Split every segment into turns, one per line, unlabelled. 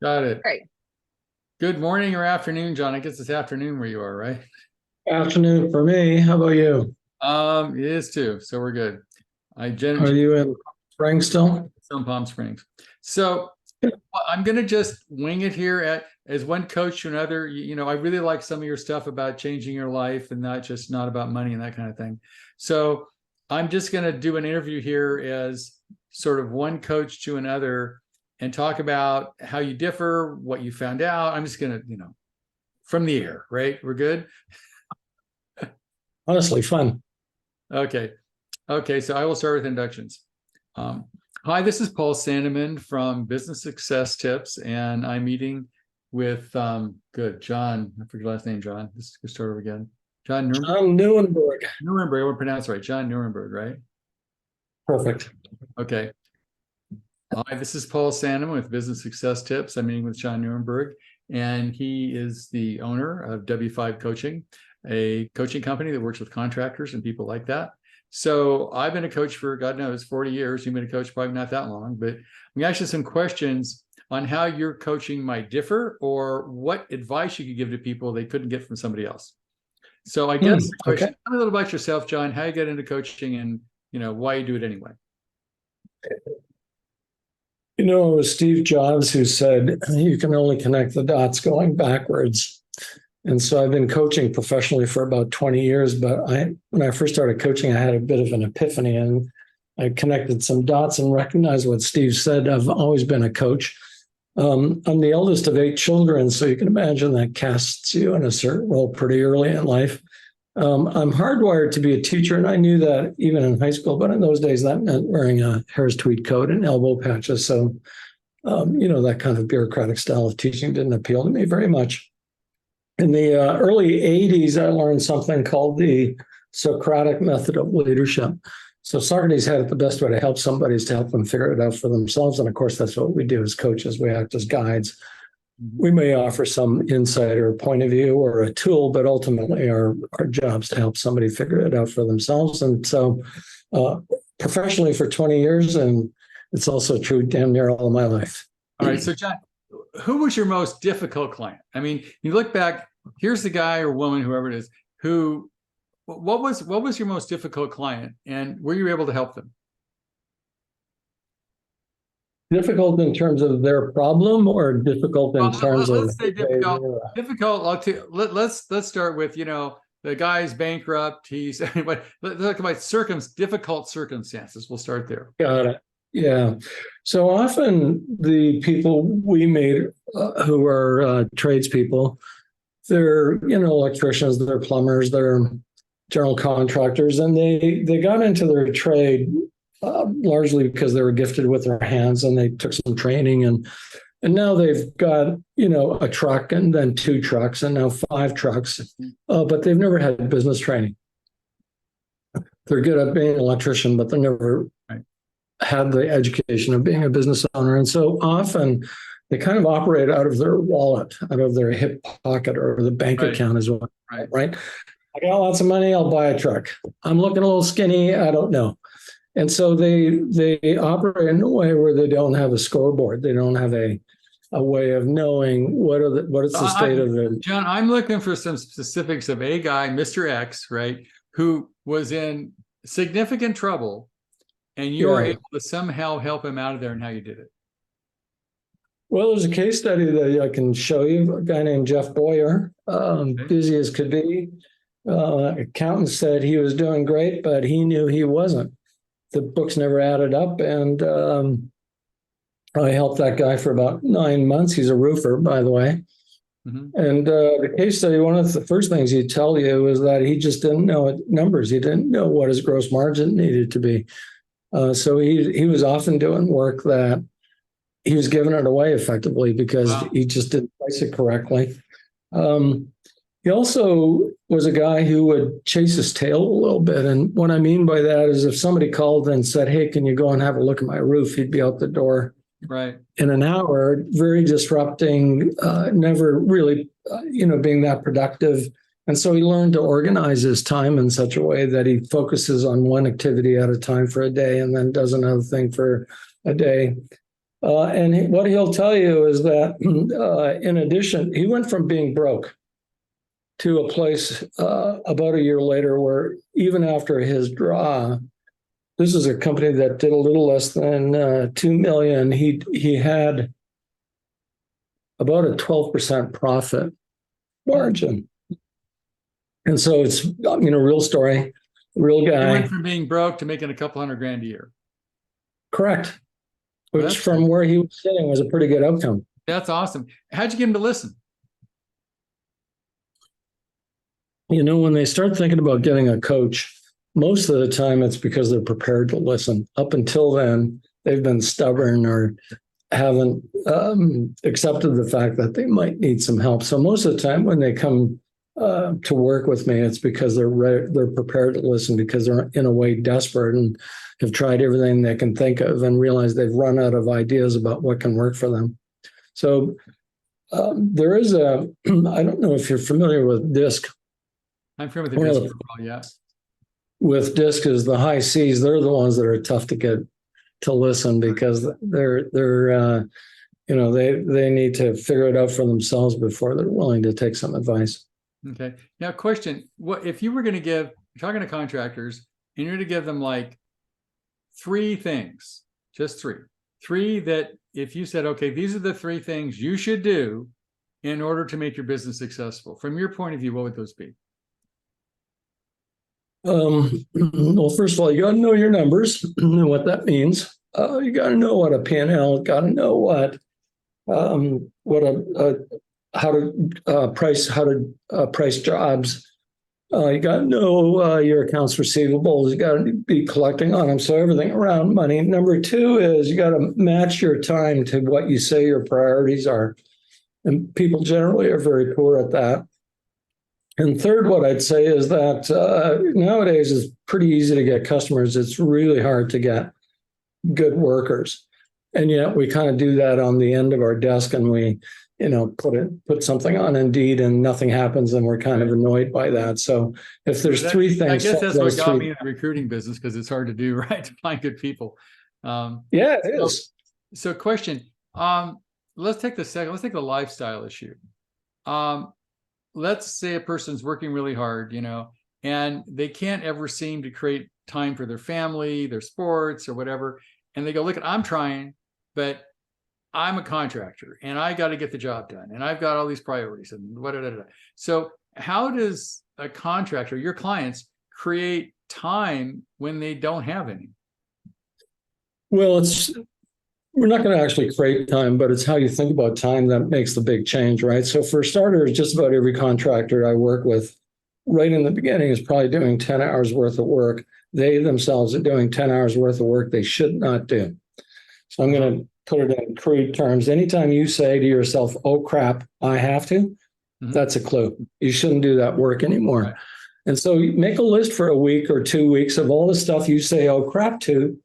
Got it.
Great.
Good morning or afternoon, John. I guess it's afternoon where you are, right?
Afternoon for me. How about you?
It is too. So we're good. I
Are
generally
you in Spring still?
some Palm Springs. So I'm going to just wing it here as one coach to another. I really like some of your stuff about changing your life and not about money and that kind of thing. So I'm just going to do an interview here as sort of one coach to another and talk about how you differ, what you found out. I'm just going to, from the air, right? We're good.
Honestly, fun.
Okay. So I will start with introductions. Hi, this is Paul Sandeman from Business Success Tips, and I'm meeting with John. I forget your last name, John. Let's start over again. John
Nieuwenburg.
Nieuwenburg. I will pronounce it right. John Nieuwenburg, right?
Perfect.
Okay. Hi, this is Paul Sandeman with Business Success Tips. I'm meeting with John Nieuwenburg, and he is the owner of W5 Coaching, a coaching company that works with contractors and people like that. So I've been a coach for, God knows, 40 years. You've been a coach probably not that long, but we asked you some questions on how your coaching might differ or what advice you could give to people they couldn't get from somebody else. So I guess the question,
okay.
tell me a little about yourself, John, how you get into coaching and, why you do it anyway.
It was Steve Jobs who said, you can only connect the dots going backwards. And so I've been coaching professionally for about 20 years, but when I first started coaching, I had a bit of an epiphany and I connected some dots and recognized what Steve said. I've always been a coach. I'm the eldest of 8 children, so you can imagine that casts you in a certain role pretty early in life. I'm hardwired to be a teacher, and I knew that even in high school, but in those days that meant wearing a Harris tweed coat and elbow patches. So, that kind of bureaucratic style of teaching didn't appeal to me very much. In the early 80s, I learned something called the Socratic method of leadership. So Socrates had it the best way to help somebody is to help them figure it out for themselves. And of course, that's what we do as coaches. We act as guides. We may offer some insight or point of view or a tool, but ultimately our job is to help somebody figure it out for themselves. And so professionally for 20 years, and it's also true damn near all of my life.
All right. So John, who was your most difficult client? I mean, you look back, here's the guy or woman, whoever it is, what was your most difficult client and were you able to help them?
Difficult in terms of their problem or difficult in terms of
let's say difficult. Let's start with, the guy's bankrupt. Let's talk about difficult circumstances. We'll start there.
Got it. Yeah. So often the people we meet who are tradespeople, they're, electricians, they're plumbers, they're general contractors, and they got into their trade largely because they were gifted with their hands and they took some training and now they've got, a truck and then 2 trucks and now 5 trucks, but they've never had business training. They're good at being an electrician, but they never had the education of being a business owner. And so often they kind of operate out of their wallet, out of their hip pocket or the bank account as well, right? I got lots of money, I'll buy a truck. I'm looking a little skinny, I don't know. And so they operate in a way where they don't have a scoreboard. They don't have a way of knowing what is the state of the...
John, I'm looking for some specifics of a guy, Mr. X, right, who was in significant trouble and you were able to somehow help him out of there and how you did it.
Well, there's a case study that I can show you. A guy named Jeff Boer, busy as could be. Accountant said he was doing great, but he knew he wasn't. The books never added up, and I helped that guy for about 9 months. He's a roofer, by the way. Mm-hmm. And the case study, one of the first things he'd tell you is that he just didn't know numbers. He didn't know what his gross margin needed to be. So he was often doing work that he was giving it away effectively because he just didn't price it correctly. He also was a guy who would chase his tail a little bit. And what I mean by that is if somebody called and said, hey, can you go and have a look at my roof? He'd be out the door in an hour, very disrupting, never really, being that productive. And so he learned to organize his time in such a way that he focuses on one activity at a time for a day and then does another thing for a day. What he'll tell you is that in addition, he went from being broke to a place about a year later where even after his draw, this is a company that did a little less than 2 million. He had about a 12% profit margin. And so it's, real story, real
He
guy.
went from being broke to making a couple $100,000 a year.
Correct. Which
That's
from where he was sitting was a pretty good outcome.
That's awesome. How'd you get him to listen?
When they start thinking about getting a coach, most of the time it's because they're prepared to listen. Up until then, they've been stubborn or haven't accepted the fact that they might need some help. So most of the time when they come to work with me, it's because they're prepared to listen, because they're in a way desperate and have tried everything they can think of and realize they've run out of ideas about what can work for them. So there is I don't know if you're familiar with DISC.
I'm familiar with the DISC protocol, yes.
With DISC is the high C's. They're the ones that are tough to get to listen, because they need to figure it out for themselves before they're willing to take some advice.
Okay. Now, question: what if you were going to you're talking to contractors, and you're going to give them like 3 things, just 3 that if you said, okay, these are the 3 things you should do in order to make your business successful, from your point of view, what would those be?
Well, first of all, you got to know your numbers and what that means. You got to know what a P&L, got to know how to price jobs. You got to know your accounts receivables. You got to be collecting on them. So everything around money. Number 2 is you got to match your time to what you say your priorities are. And people generally are very poor at that. And third, what I'd say is that nowadays it's pretty easy to get customers. It's really hard to get good workers. And yet we kind of do that on the end of our desk, and we, put something on Indeed and nothing happens, and we're kind of annoyed by that. So if there's 3 things.
I guess that's what got me in the recruiting business, because it's hard to do, right? To find good people.
Yeah, it is.
So question, let's take the lifestyle issue. Let's say a person's working really hard, and they can't ever seem to create time for their family, their sports, or whatever. And they go, look, I'm trying, but I'm a contractor and I got to get the job done. And I've got all these priorities and whatever. So how does a contractor, your clients, create time when they don't have any?
Well, we're not going to actually create time, but it's how you think about time that makes the big change, right? So for starters, just about every contractor I work with right in the beginning is probably doing 10 hours worth of work. They themselves are doing 10 hours worth of work they should not do. So I'm going to put it in crude terms. Anytime you say to yourself, oh crap, I have to, that's a clue. You shouldn't do that work anymore. Right. And so you make a list for a week or 2 weeks of all the stuff you say, oh crap to,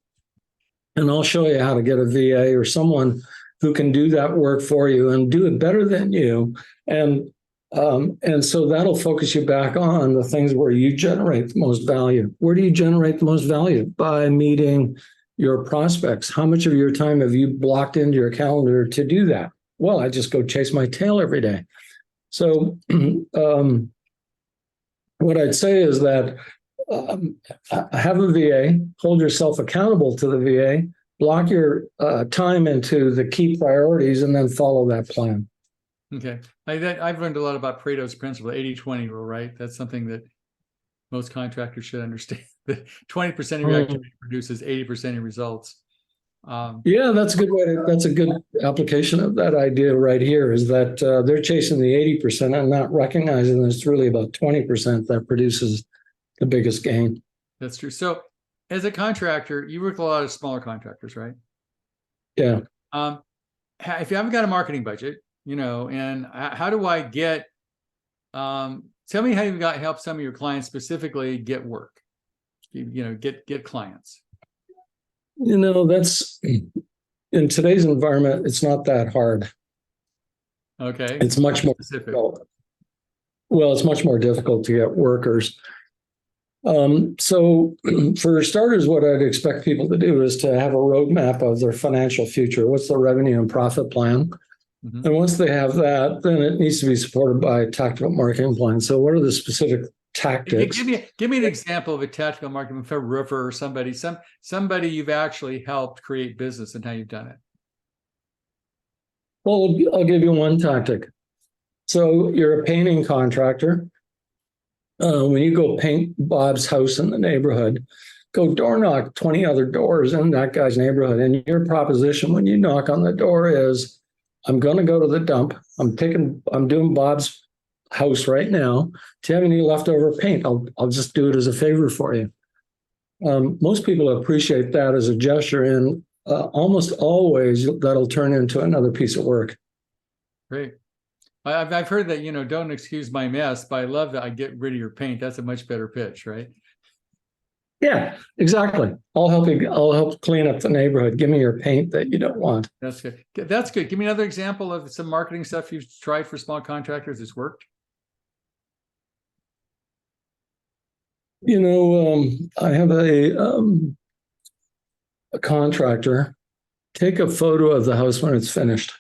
and I'll show you how to get a VA or someone who can do that work for you and do it better than you. And so that'll focus you back on the things where you generate the most value. Where do you generate the most value? By meeting your prospects. How much of your time have you blocked into your calendar to do that? Well, I just go chase my tail every day. So what I'd say is that have a VA, hold yourself accountable to the VA, block your time into the key priorities, and then follow that plan.
Okay. I've learned a lot about Pareto's principle, 80-20 rule, right? That's something that most contractors should understand. That 20% of your activity produces 80% of results.
Yeah, that's a good application of that idea right here, is that they're chasing the 80% and not recognizing that it's really about 20% that produces the biggest gain.
That's true. So as a contractor, you work with a lot of smaller contractors, right?
Yeah.
If you haven't got a marketing budget, and how do I get, tell me how you've got help some of your clients specifically get work, get clients.
That's, in today's environment, it's not that hard.
Okay.
It's much more difficult. Well, it's much more difficult to get workers. So for starters, what I'd expect people to do is to have a roadmap of their financial future. What's the revenue and profit plan?
Mhm.
And once they have that, then it needs to be supported by a tactical marketing plan. So what are the specific tactics?
Give me an example of a tactical marketing for a roofer or somebody you've actually helped create business and how you've done it.
Well, I'll give you one tactic. So you're a painting contractor. When you go paint Bob's house in the neighborhood, go door knock 20 other doors in that guy's neighborhood. And your proposition when you knock on the door is, I'm going to go to the dump. I'm doing Bob's house right now. Do you have any leftover paint? I'll just do it as a favor for you. Most people appreciate that as a gesture, and almost always that'll turn into another piece of work.
Great. I've heard that, don't excuse my mess, but I love that I get rid of your paint. That's a much better pitch, right?
Yeah, exactly. I'll help clean up the neighborhood. Give me your paint that you don't want.
That's good. That's good. Give me another example of some marketing stuff you've tried for small contractors that's worked.
I have a contractor take a photo of the house when it's finished,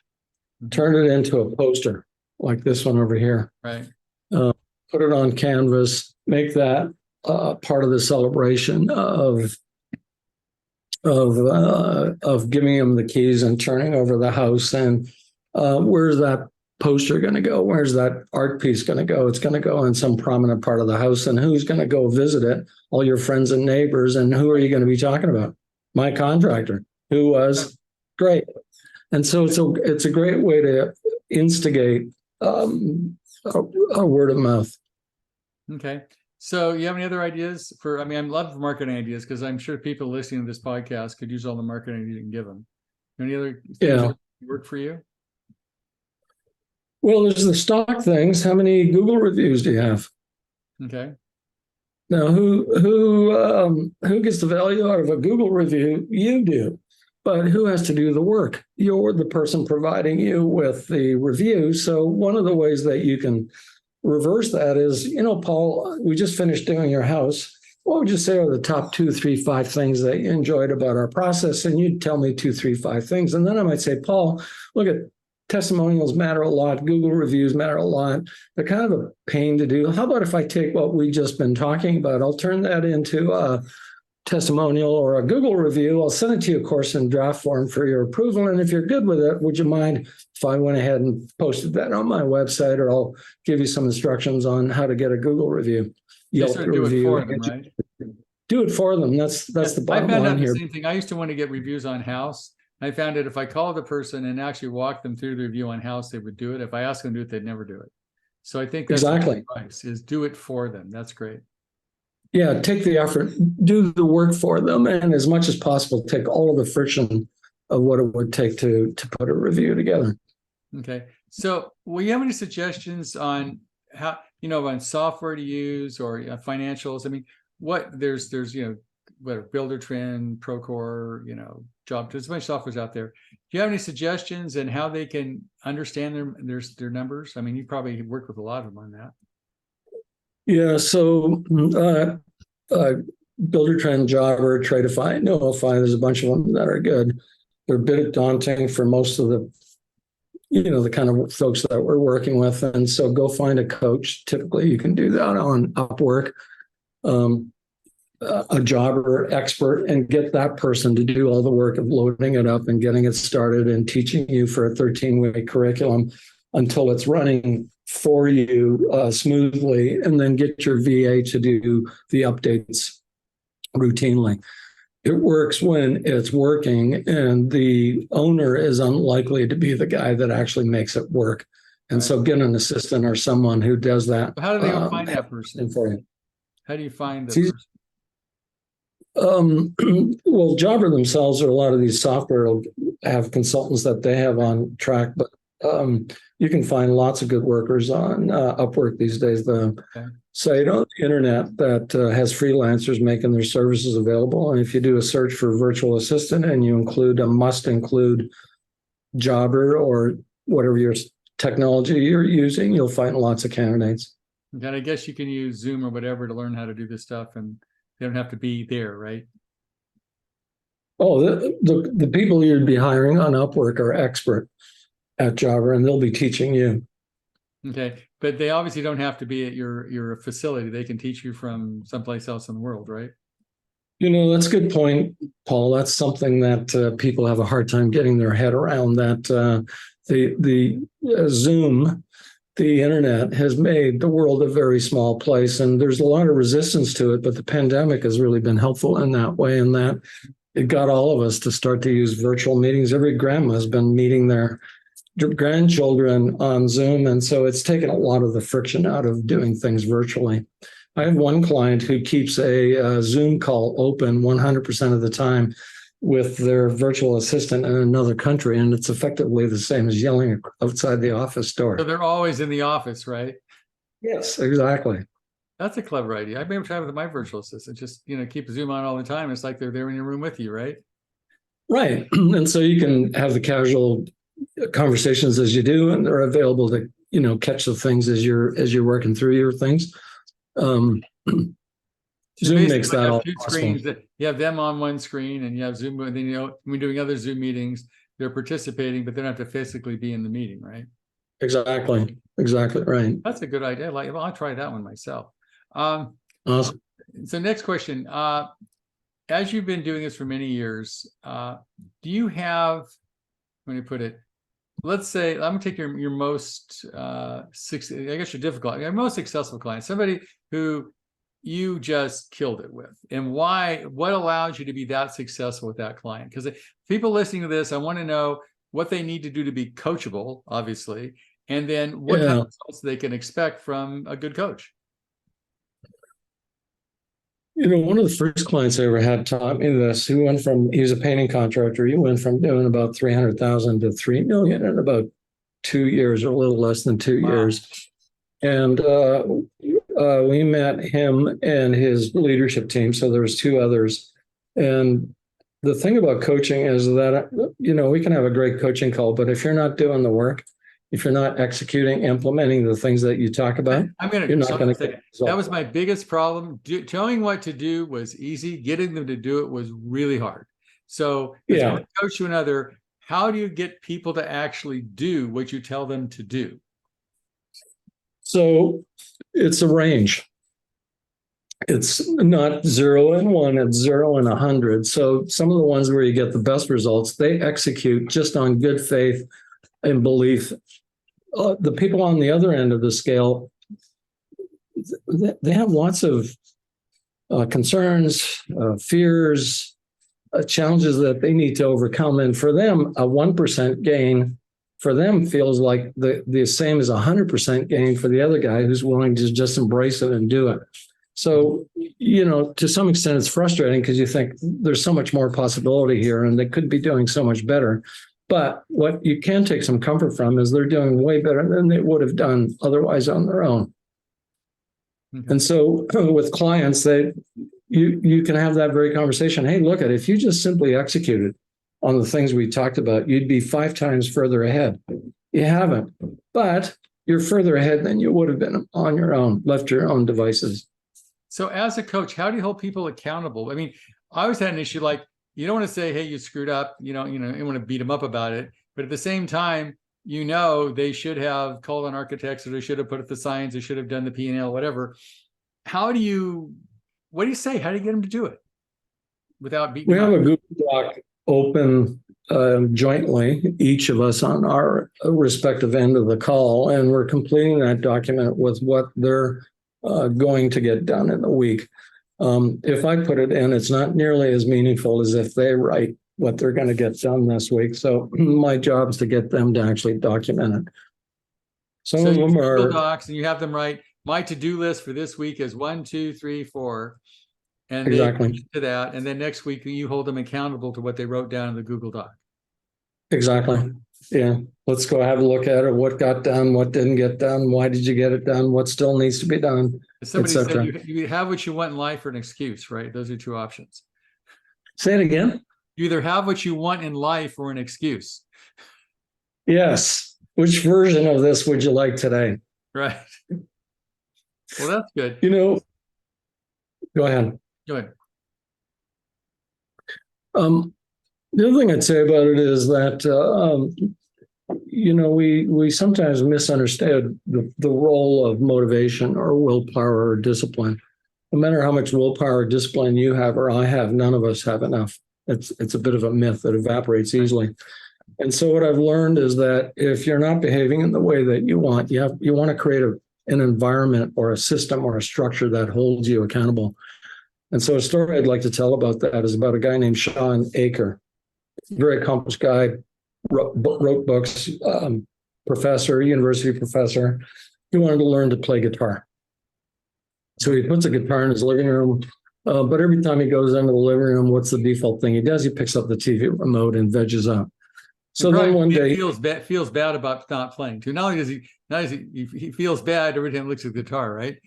turn it into a poster like this one over here.
Right.
Put it on canvas, make that part of the celebration of giving him the keys and turning over the house. And where's that poster going to go? Where's that art piece going to go? It's going to go in some prominent part of the house. And who's going to go visit it? All your friends and neighbors. And who are you going to be talking about? My contractor, who was great. And so it's a great way to instigate a word of mouth.
Okay. So you have any other ideas I love marketing ideas because I'm sure people listening to this podcast could use all the marketing you can give them. Any other things that work for you?
Well, there's the stock things. How many Google reviews do you have?
Okay.
Now, who gets the value out of a Google review? You do. But who has to do the work? You're the person providing you with the review. So one of the ways that you can reverse that is, Paul, we just finished doing your house. What would you say are the top 2, 3, 5 things that you enjoyed about our process? And you'd tell me 2, 3, 5 things. And then I might say, Paul, look at testimonials matter a lot. Google reviews matter a lot. They're kind of a pain to do. How about if I take what we've just been talking about? I'll turn that into a testimonial or a Google review. I'll send it to you, of course, in draft form for your approval. And if you're good with it, would you mind if I went ahead and posted that on my website, or I'll give you some instructions on how to get a Google review.
Yelp review. Do it for them, right?
Do it for them. That's the bottom line here.
The same thing. I used to want to get reviews on house. I found that if I called the person and actually walked them through the review on house, they would do it. If I asked them to do it, they'd never do it. So I think that's
exactly
advice, is do it for them. That's great.
Yeah, take the effort, do the work for them, and as much as possible, take all of the friction of what it would take to put a review together.
Okay. So will you have any suggestions on how, on software to use or financials? I mean, there's Builder Trend, Procore, Job, there's a bunch of softwares out there. Do you have any suggestions and how they can understand their numbers? I mean, you probably worked with a lot of them on that.
Yeah, so Builder Trend, Jobber, Tradeify, Notify, there's a bunch of them that are good. They're a bit daunting for most of the, the kind of folks that we're working with. And so go find a coach. Typically, you can do that on Upwork, a Jobber expert, and get that person to do all the work of loading it up and getting it started and teaching you for a 13-week curriculum until it's running for you smoothly, and then get your VA to do the updates routinely. It works when it's working, and the owner is unlikely to be the guy that actually makes it work. And so get an assistant or someone who does that.
How do they find that person
for you?
How do you find the
person? Well, Jobber themselves, or a lot of these software will have consultants that they have on track, but you can find lots of good workers on Upwork these days. The site on the internet that has freelancers making their services available. And if you do a search for virtual assistant and you must include Jobber or whatever your technology you're using, you'll find lots of candidates.
And I guess you can use Zoom or whatever to learn how to do this stuff, and they don't have to be there, right?
Oh, the people you'd be hiring on Upwork are expert at Java, and they'll be teaching you.
Okay, but they obviously don't have to be at your facility. They can teach you from someplace else in the world, right?
That's a good point, Paul. That's something that people have a hard time getting their head around. That the Zoom, the internet, has made the world a very small place, and there's a lot of resistance to it. But the pandemic has really been helpful in that way, in that it got all of us to start to use virtual meetings. Every grandma has been meeting their grandchildren on Zoom, and so it's taken a lot of the friction out of doing things virtually. I have one client who keeps a Zoom call open 100% of the time with their virtual assistant in another country, and it's effectively the same as yelling outside the office door.
So they're always in the office, right?
Yes, exactly.
That's a clever idea. I've been able to try with my virtual assistant. Just keep Zoom on all the time. It's like they're there in your room with you, right?
Right, and so you can have the casual conversations as you do, and they're available to catch the things as you're working through your things. Zoom makes that all
two
possible.
screens that you have them on one screen, and you have Zoom, and then when we're doing other Zoom meetings, they're participating, but they don't have to physically be in the meeting, right?
Exactly right.
That's a good idea. I'll try that one myself.
Awesome.
So next question. As you've been doing this for many years, do you have, when you put it, let's say, I'm going to take your most, your most successful client, somebody who you just killed it with, and what allows you to be that successful with that client? Because people listening to this, I want to know what they need to do to be coachable, obviously, and then what kind of results they can expect from a good coach.
One of the first clients I ever had taught me this. He was a painting contractor. He went from doing about 300,000 to 3 million in about 2 years, or a little less than 2 years. And we met him and his leadership team. So there was 2 others. And the thing about coaching is that, we can have a great coaching call, but if you're not doing the work, if you're not executing, implementing the things that you talk about, you're not going to get results.
That was my biggest problem. Telling what to do was easy. Getting them to do it was really hard. So as one coach to another, how do you get people to actually do what you tell them to do?
So it's a range. It's not 0 and 1, it's 0 and 100. So some of the ones where you get the best results, they execute just on good faith and belief. The people on the other end of the scale, they have lots of concerns, fears, challenges that they need to overcome. And for them, a 1% gain for them feels like the same as 100% gain for the other guy who's willing to just embrace it and do it. So, to some extent, it's frustrating because you think there's so much more possibility here and they could be doing so much better. But what you can take some comfort from is they're doing way better than they would have done otherwise on their own. Mm-hmm. And so with clients, you can have that very conversation. Hey, look, if you just simply executed on the things we talked about, you'd be 5 times further ahead. You haven't, but you're further ahead than you would have been on your own, left your own devices.
So as a coach, how do you hold people accountable? I mean, I always had an issue like, you don't want to say, hey, you screwed up, you want to beat them up about it. But at the same time, they should have called on architects, or they should have put up the signs, they should have done the P&L, whatever. What do you say? How do you get them to do it without beating them up?
We have a Google Doc open jointly, each of us on our respective end of the call, and we're completing that document with what they're going to get done in the week. If I put it in, it's not nearly as meaningful as if they write what they're going to get done this week. So my job is to get them to actually document it. Some of them are
docs, and you have them write, my to-do list for this week is 1, 2, 3, 4. And
exactly.
They get to that. And then next week you hold them accountable to what they wrote down in the Google Doc.
Exactly. Yeah. Let's go have a look at it. What got done, what didn't get done, why did you get it done, what still needs to be done,
somebody said you have what you want in life or an excuse, right? Those are 2 options.
Say it again.
You either have what you want in life or an excuse.
Yes. Which version of this would you like today?
Right. Well, that's good.
Go ahead.
Go ahead.
The other thing I'd say about it is that, we sometimes misunderstand the role of motivation or willpower or discipline. No matter how much willpower or discipline you have or I have, none of us have enough. It's a bit of a myth that evaporates easily. And so what I've learned is that if you're not behaving in the way that you want, you want to create an environment or a system or a structure that holds you accountable. And so a story I'd like to tell about that is about a guy named Sean Aker, very accomplished guy, wrote books, professor, university professor. He wanted to learn to play guitar. So he puts a guitar in his living room, but every time he goes into the living room, what's the default thing he does? He picks up the TV remote and veggies up. So then one day
feels bad about not playing too. Not only does he feels bad every time he looks at the guitar, right?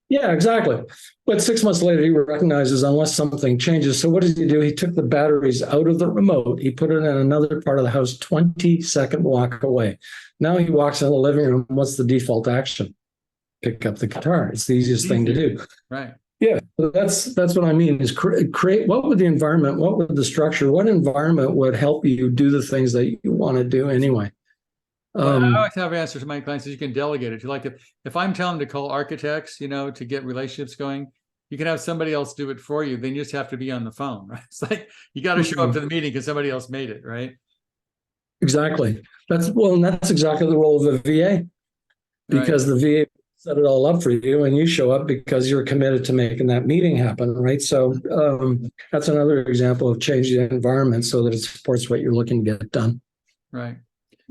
Yeah, exactly. But 6 months later, he recognizes unless something changes. So what did he do? He took the batteries out of the remote. He put it in another part of the house, 20-second walk away. Now he walks in the living room. What's the default action? Pick up the guitar. It's the easiest thing to do.
Right.
Yeah, that's what I mean is create, what would the environment, what would the structure, what environment would help you do the things that you want to do anyway?
I always have answers to my clients that you can delegate it to. Like if I'm telling them to call architects, to get relationships going, you can have somebody else do it for you. Then you just have to be on the phone, right? It's like you got to show up to the meeting because somebody else made it, right?
Exactly. That's exactly the role of a VA, because the VA set it all up for you and you show up because you're committed to making that meeting happen, right? So that's another example of changing the environment so that it supports what you're looking to get done.
Right.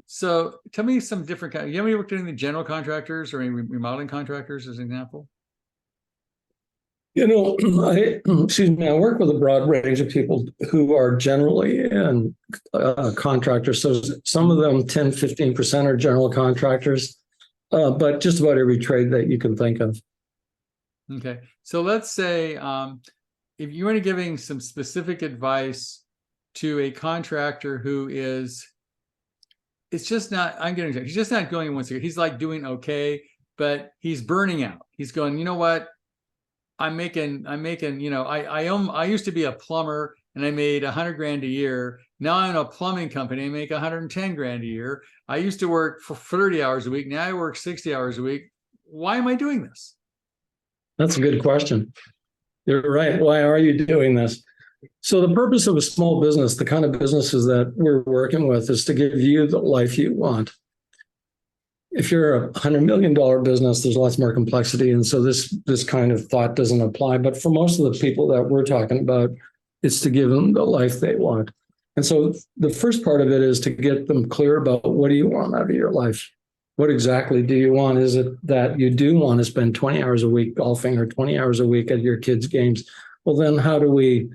So tell me some different kind. You ever worked in the general contractors or any remodeling contractors as an example?
I work with a broad range of people who are generally in contractors. So some of them, 10, 15% are general contractors, but just about every trade that you can think of.
Okay. So let's say if you were giving some specific advice to a contractor who is, it's just not, he's just not going once a year. He's like doing okay, but he's burning out. He's going, you know what? I used to be a plumber and I made 100 grand a year. Now I'm in a plumbing company. I make 110 grand a year. I used to work for 30 hours a week. Now I work 60 hours a week. Why am I doing this?
That's a good question. You're right. Why are you doing this? So the purpose of a small business, the kind of businesses that we're working with, is to give you the life you want. If you're a $100 million business, there's lots more complexity. And so this kind of thought doesn't apply. But for most of the people that we're talking about, it's to give them the life they want. And so the first part of it is to get them clear about what do you want out of your life? What exactly do you want? Is it that you do want to spend 20 hours a week golfing or 20 hours a week at your kids' games? Well, then how do we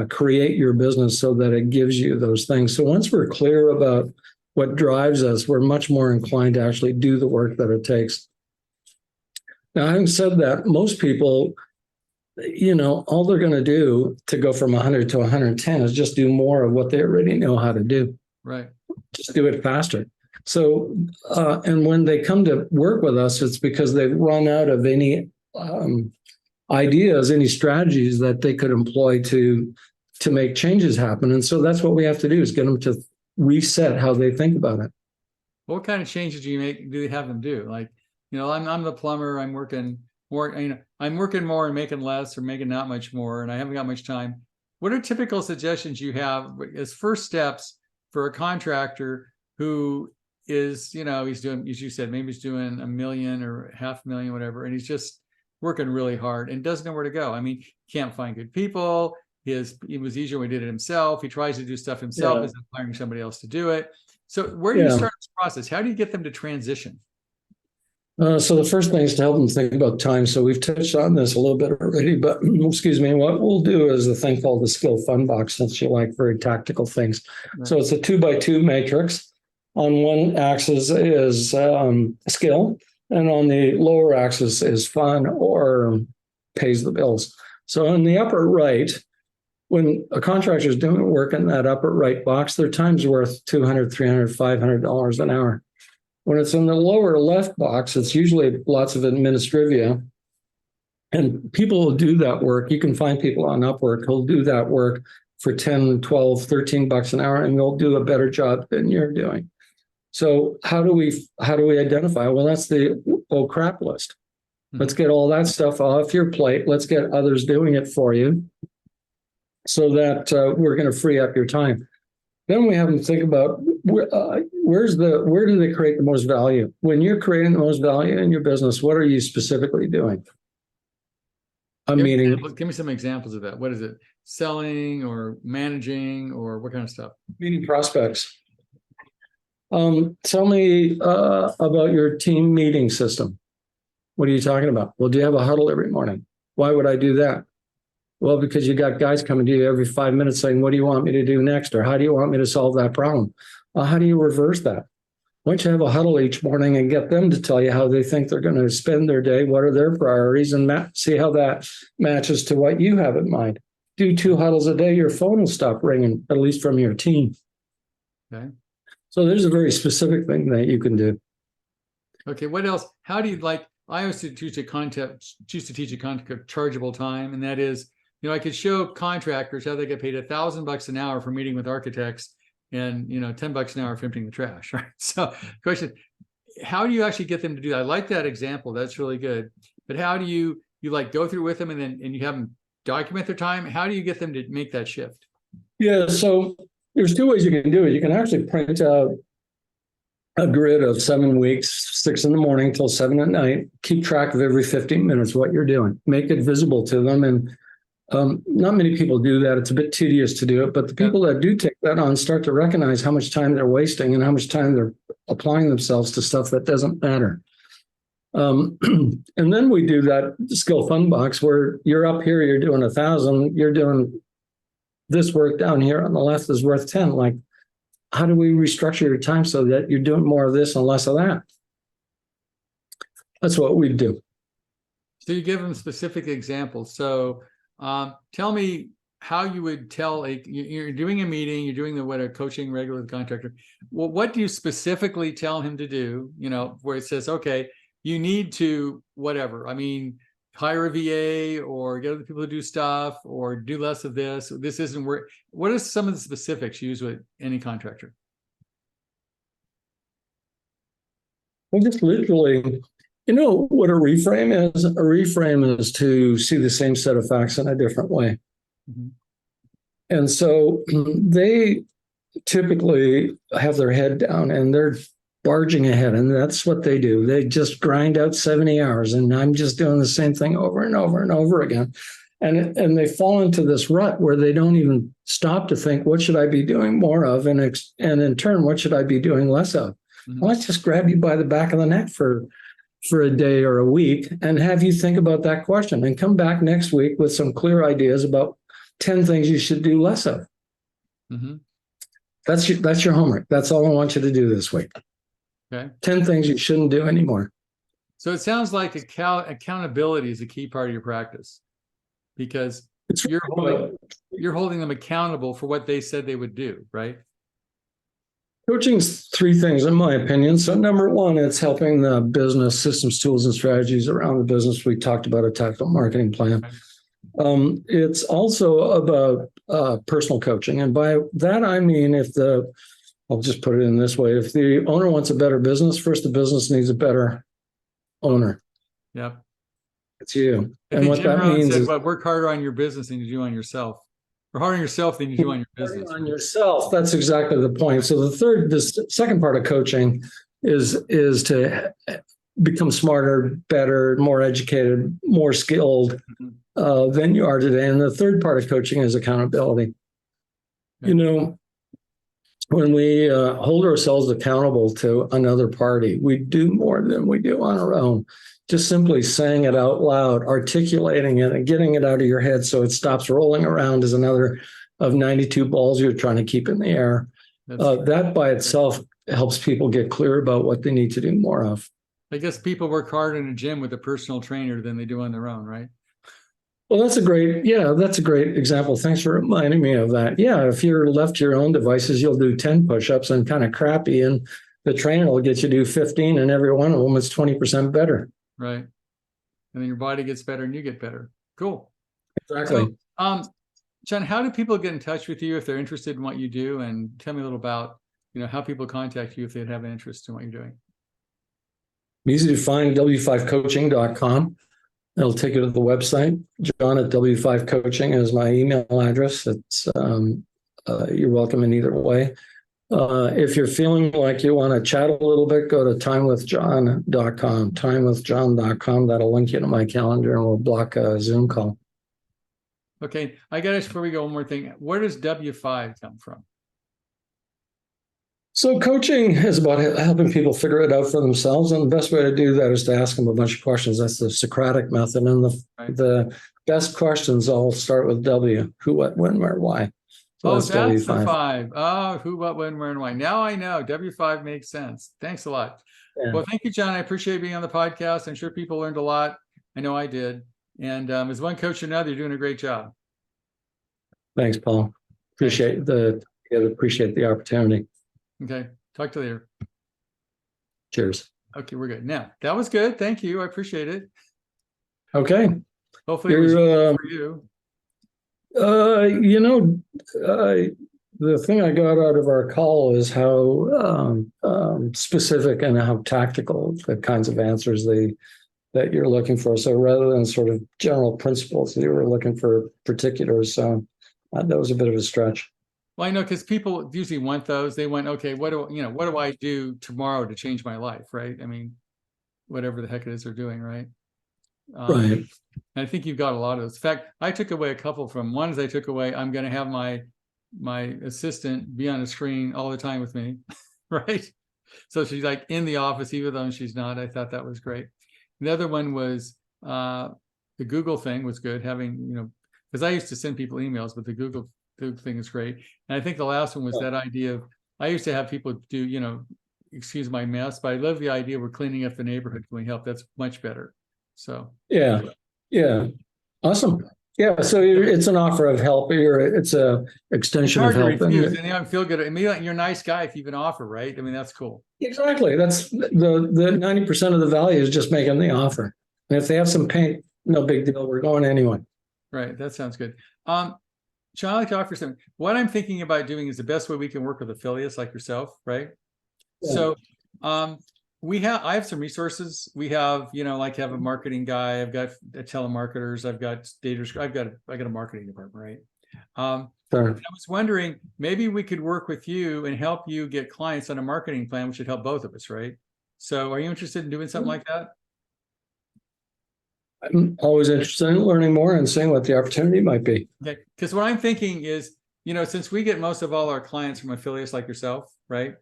create your business so that it gives you those things? So once we're clear about what drives us, we're much more inclined to actually do the work that it takes. Now, having said that, most people, all they're going to do to go from 100 to 110 is just do more of what they already know how to do.
Right.
Just do it faster. So, and when they come to work with us, it's because they've run out of any ideas, any strategies that they could employ to make changes happen. And so that's what we have to do, is get them to reset how they think about it.
What kind of changes do you have them do? Like, I'm the plumber, I'm working more, I'm working more and making less or making not much more, and I haven't got much time. What are typical suggestions you have as first steps for a contractor who is, he's doing, as you said, maybe he's doing $1 million or $500,000, whatever, and he's just working really hard and doesn't know where to go. I mean, can't find good people. It was easier when he did it himself. He tries to do stuff himself instead of hiring somebody else to do it. So where do you start this process? How do you get them to transition?
So the first thing is to help them think about time. So we've touched on this a little bit already, but excuse me, what we'll do is a thing called the skill fund box, since you like very tactical things. Right. So it's a 2x2 matrix. On one axis is skill, and on the lower axis is fun or pays the bills. So in the upper right, when a contractor is doing work in that upper right box, their time's worth $200, $300, $500 an hour. When it's in the lower left box, it's usually lots of administrivia. And people will do that work. You can find people on Upwork who'll do that work for 10, 12, 13 bucks an hour, and they'll do a better job than you're doing. So how do we identify? Well, that's the oh crap list. Let's get all that stuff off your plate. Let's get others doing it for you so that we're going to free up your time. Then we have them think about where do they create the most value? When you're creating the most value in your business, what are you specifically doing?
Give me some examples of that. What is it? Selling or managing or what kind of stuff?
Meeting prospects. Tell me about your team meeting system. What are you talking about? Well, do you have a huddle every morning? Why would I do that? Well, because you got guys coming to you every 5 minutes saying, what do you want me to do next? Or how do you want me to solve that problem? Well, how do you reverse that? Why don't you have a huddle each morning and get them to tell you how they think they're going to spend their day, what are their priorities, and see how that matches to what you have in mind. Do 2 huddles a day, your phone will stop ringing, at least from your team.
Okay.
So there's a very specific thing that you can do.
Okay, what else? How do you like, I always choose to teach a concept of chargeable time, and that is, I could show contractors how they get paid $1,000 an hour for meeting with architects and, $10 an hour for emptying the trash, right? So question, how do you actually get them to do that? I like that example. That's really good. But how do you like go through with them and you have them document their time? How do you get them to make that shift?
Yeah, so there's 2 ways you can do it. You can actually print out a grid of 7 weeks, 6 in the morning till 7 at night. Keep track of every 15 minutes what you're doing. Make it visible to them. And not many people do that. It's a bit tedious to do it, but the people that do take that on start to recognize how much time they're wasting and how much time they're applying themselves to stuff that doesn't matter. And then we do that skill fund box where you're up here, you're doing 1,000, you're doing this work down here on the left is worth 10. Like, how do we restructure your time so that you're doing more of this and less of that? That's what we do.
So you give them specific examples. So tell me how you would tell you're doing a meeting, you're doing a coaching regular with the contractor. Well, what do you specifically tell him to do? Where it says, okay, you need to whatever. I mean, hire a VA or get other people to do stuff or do less of this. This isn't where. What are some of the specifics you use with any contractor?
Well, just literally, what a reframe is? A reframe is to see the same set of facts in a different way. Mm-hmm. And so they typically have their head down and they're barging ahead, and that's what they do. They just grind out 70 hours, and I'm just doing the same thing over and over and over again. And they fall into this rut where they don't even stop to think, what should I be doing more of? And in turn, what should I be doing less of? Mm-hmm. Well, let's just grab you by the back of the neck for a day or a week and have you think about that question and come back next week with some clear ideas about 10 things you should do less of. Mm-hmm. That's your homework. That's all I want you to do this week.
Okay.
10 things you shouldn't do anymore.
So it sounds like accountability is a key part of your practice because you're holding them accountable for what they said they would do, right?
Coaching's 3 things, in my opinion. So number 1, it's helping the business systems, tools, and strategies around the business. We talked about a tactical marketing plan. Okay. It's also about personal coaching. And by that, I mean, I'll just put it in this way. If the owner wants a better business, first the business needs a better owner.
Yep.
It's you. And what that means is
work harder on your business than you do on yourself. Or harder on yourself than you do on your business.
On yourself. That's exactly the point. So the second part of coaching is to become smarter, better, more educated, more skilled than you are today. And the third part of coaching is accountability. Okay. When we hold ourselves accountable to another party, we do more than we do on our own. Just simply saying it out loud, articulating it, and getting it out of your head so it stops rolling around is another of 92 balls you're trying to keep in the air. That by itself helps people get clear about what they need to do more of.
I guess people work harder in a gym with a personal trainer than they do on their own, right?
Well, that's a great example. Thanks for reminding me of that. Yeah, if you're left to your own devices, you'll do 10 push-ups and kind of crappy. And the trainer will get you to do 15, and every one of them is 20% better.
Right. And then your body gets better and you get better. Cool.
Exactly.
So, John, how do people get in touch with you if they're interested in what you do? And tell me a little about, how people contact you if they have an interest in what you're doing.
Easy to find, w5coaching.com. It'll take you to the website. John at W5Coaching is my email address. It's you're welcome in either way. If you're feeling like you want to chat a little bit, go to timewithjohn.com. Timewithjohn.com. That'll link you to my calendar, and we'll block a Zoom call.
Okay, I got it. Before we go, one more thing. Where does W5 come from?
So coaching is about helping people figure it out for themselves, and the best way to do that is to ask them a bunch of questions. That's the Socratic method, and the best questions all start with W: who, what, when, where, why. So
that's
W5.
The 5. Oh, who, what, when, where, and why. Now I know. W5 makes sense. Thanks a lot. Yeah. Well, thank you, John. I appreciate being on the podcast. I'm sure people learned a lot. I know I did. And as one coach or another, you're doing a great job.
Thanks, Paul. Appreciate the opportunity.
Okay. Talk to you later.
Cheers.
Okay, we're good. Now, that was good. Thank you. I appreciate it.
Okay.
Hopefully it was for you.
The thing I got out of our call is how specific and how tactical the kinds of answers that you're looking for. So rather than sort of general principles, you were looking for particulars. So that was a bit of a stretch.
Well, I know, because people usually want those. They want, okay, what do I do tomorrow to change my life, right? I mean, whatever the heck it is they're doing, right?
Right.
And I think you've got a lot of those. In fact, I took away a couple from one is I took away, I'm going to have my assistant be on the screen all the time with me, right? So she's like in the office, even though she's not. I thought that was great. The other one was the Google thing was good, having, because I used to send people emails, but the Google thing is great. And I think the last one was that idea of, I used to have people do, excuse my mess, but I love the idea we're cleaning up the neighborhood. Can we help? That's much better. So
yeah, awesome. Yeah, so it's an offer of help. It's a extension of help.
And I feel good. I mean, you're a nice guy if you even offer, right? I mean, that's cool.
Exactly. That's the 90% of the value is just making the offer. And if they have some pain, no big deal. We're going anyway.
Right. That sounds good. John, I'd like to offer something. What I'm thinking about doing is the best way we can work with affiliates like yourself, right? Yeah. So I have some resources. We have, like have a marketing guy. I've got telemarketers. I've got daters. I got a marketing department, right? Sure. I was wondering, maybe we could work with you and help you get clients on a marketing plan, which would help both of us, right? So are you interested in doing something like that?
I'm always interested in learning more and seeing what the opportunity might be.
Okay, because what I'm thinking is, since we get most of all our clients from affiliates like yourself, right?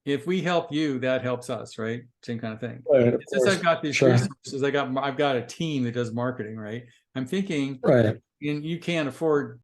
If we help you, that helps us, right? Same kind of thing. Right, since I've got these resources, I've got a team that does marketing, right? I'm thinking, right, and you can't afford